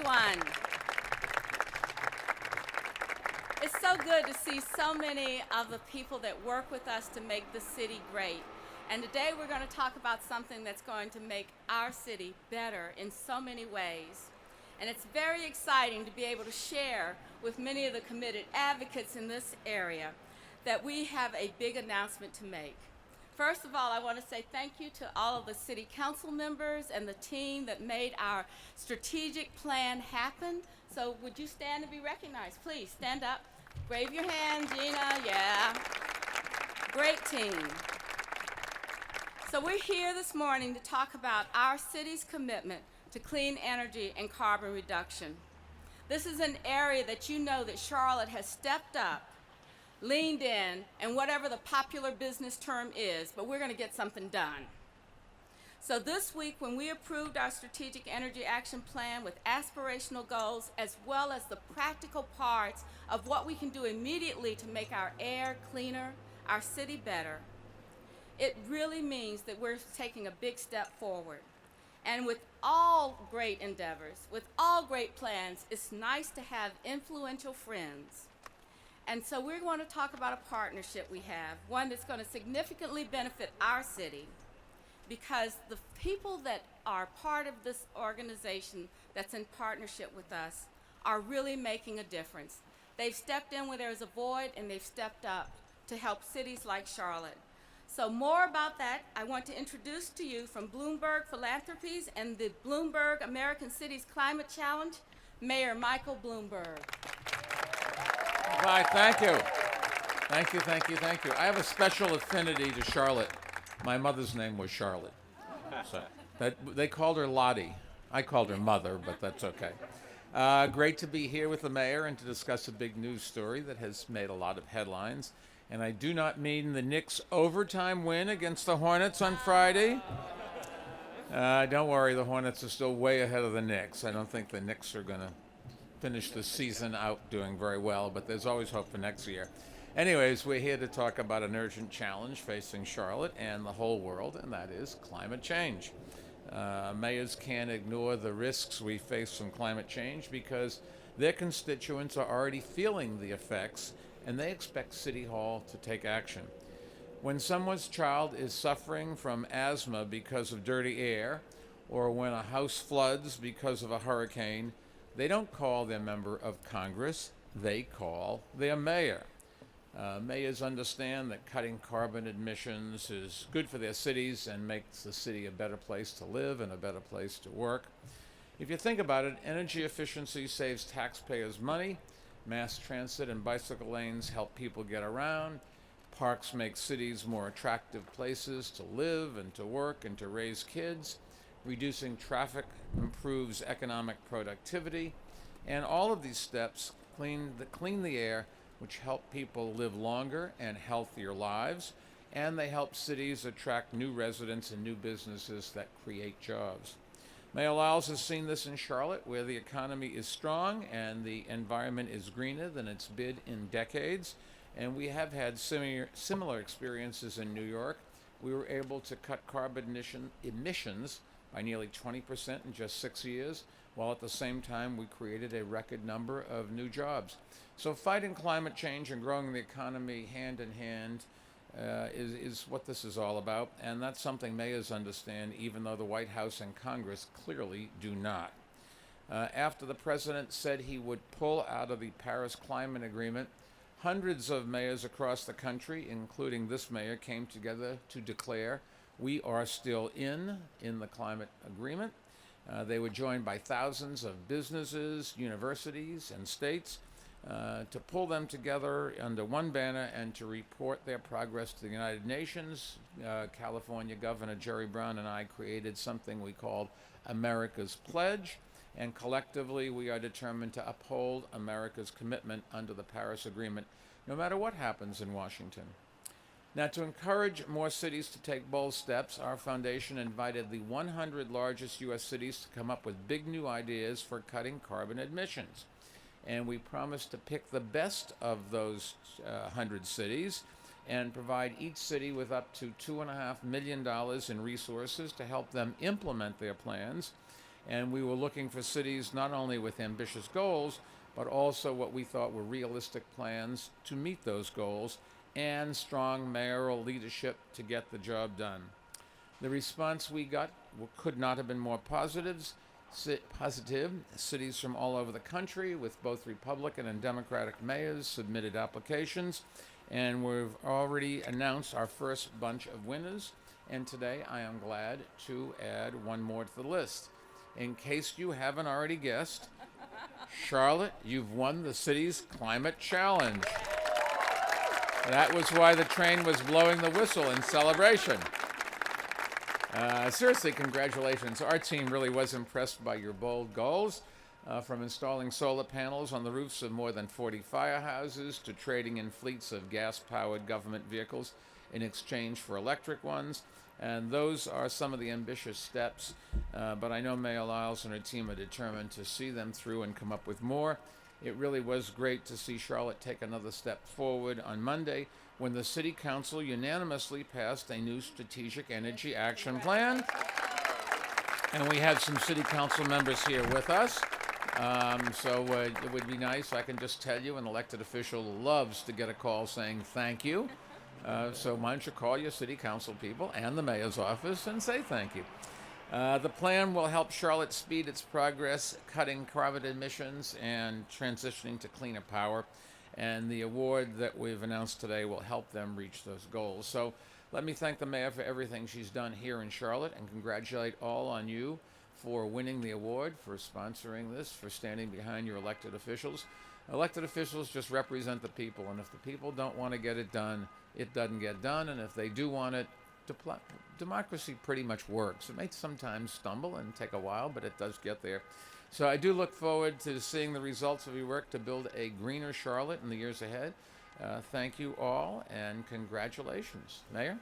everyone. It's so good to see so many of the people that work with us to make the city great. And today we're going to talk about something that's going to make our city better in so many ways. And it's very exciting to be able to share with many of the committed advocates in this area that we have a big announcement to make. First of all, I want to say thank you to all of the city council members and the team that made our strategic plan happen. So would you stand to be recognized? Please stand up. Wave your hand, Gina. Yeah. Great team. So we're here this morning to talk about our city's commitment to clean energy and carbon reduction. This is an area that you know that Charlotte has stepped up, leaned in, and whatever the popular business term is, but we're going to get something done. So this week, when we approved our Strategic Energy Action Plan with aspirational goals, as well as the practical parts of what we can do immediately to make our air cleaner, our city better, it really means that we're taking a big step forward. And with all great endeavors, with all great plans, it's nice to have influential friends. And so we're going to talk about a partnership we have, one that's going to significantly benefit our city, because the people that are part of this organization that's in partnership with us are really making a difference. They've stepped in where there's a void, and they've stepped up to help cities like Charlotte. So more about that, I want to introduce to you from Bloomberg Philanthropies and the Bloomberg American Cities Climate Challenge, Mayor Michael Bloomberg. Hi, thank you. Thank you, thank you, thank you. I have a special affinity to Charlotte. My mother's name was Charlotte. So they called her Lottie. I called her Mother, but that's okay. Great to be here with the mayor and to discuss a big news story that has made a lot of headlines. And I do not mean the Knicks' overtime win against the Hornets on Friday. Don't worry, the Hornets are still way ahead of the Knicks. I don't think the Knicks are going to finish the season out doing very well, but there's always hope for next year. Anyways, we're here to talk about an urgent challenge facing Charlotte and the whole world, and that is climate change. Mayors can't ignore the risks we face from climate change because their constituents are already feeling the effects, and they expect City Hall to take action. When someone's child is suffering from asthma because of dirty air, or when a house floods because of a hurricane, they don't call their member of Congress, they call their mayor. Mayors understand that cutting carbon emissions is good for their cities and makes the city a better place to live and a better place to work. If you think about it, energy efficiency saves taxpayers money. Mass transit and bicycle lanes help people get around. Parks make cities more attractive places to live and to work and to raise kids. Reducing traffic improves economic productivity. And all of these steps clean the air, which help people live longer and healthier lives. And they help cities attract new residents and new businesses that create jobs. Mayor Lyles has seen this in Charlotte, where the economy is strong and the environment is greener than it's been in decades. And we have had similar experiences in New York. We were able to cut carbon emissions by nearly 20% in just 6 years, while at the same time we created a record number of new jobs. So fighting climate change and growing the economy hand in hand is what this is all about, and that's something mayors understand, even though the White House and Congress clearly do not. After the president said he would pull out of the Paris Climate Agreement, hundreds of mayors across the country, including this mayor, came together to declare we are still in the climate agreement. They were joined by thousands of businesses, universities, and states to pull them together under one banner and to report their progress to the United Nations. California Governor Jerry Brown and I created something we called America's Pledge, and collectively we are determined to uphold America's commitment under the Paris Agreement, no matter what happens in Washington. Now, to encourage more cities to take bold steps, our foundation invited the 100 largest U.S. cities to come up with big new ideas for cutting carbon emissions. And we promised to pick the best of those 100 cities and provide each city with up to $2.5 million in resources to help them implement their plans. And we were looking for cities not only with ambitious goals, but also what we thought were realistic plans to meet those goals and strong mayoral leadership to get the job done. The response we got could not have been more positive. Cities from all over the country with both Republican and Democratic mayors submitted applications, and we've already announced our first bunch of winners. And today I am glad to add one more to the list. In case you haven't already guessed, Charlotte, you've won the city's climate challenge. That was why the train was blowing the whistle in celebration. Seriously, congratulations. Our team really was impressed by your bold goals, from installing solar panels on the roofs of more than 40 firehouses to trading in fleets of gas-powered government vehicles in exchange for electric ones. And those are some of the ambitious steps, but I know Mayor Lyles and her team are determined to see them through and come up with more. It really was great to see Charlotte take another step forward on Monday when the City Council unanimously passed a new strategic energy action plan. And we have some City Council members here with us. So it would be nice, I can just tell you, an elected official loves to get a call saying thank you. So why don't you call your City Council people and the Mayor's office and say thank you. The plan will help Charlotte speed its progress, cutting carbon emissions and transitioning to cleaner power. And the award that we've announced today will help them reach those goals. So let me thank the Mayor for everything she's done here in Charlotte and congratulate all on you for winning the award, for sponsoring this, for standing behind your elected officials. Elected officials just represent the people, and if the people don't want to get it done, it doesn't get done, and if they do want it, democracy pretty much works. It may sometimes stumble and take a while, but it does get there. So I do look forward to seeing the results of your work to build a greener Charlotte in the years ahead. Thank you all, and congratulations. Mayor?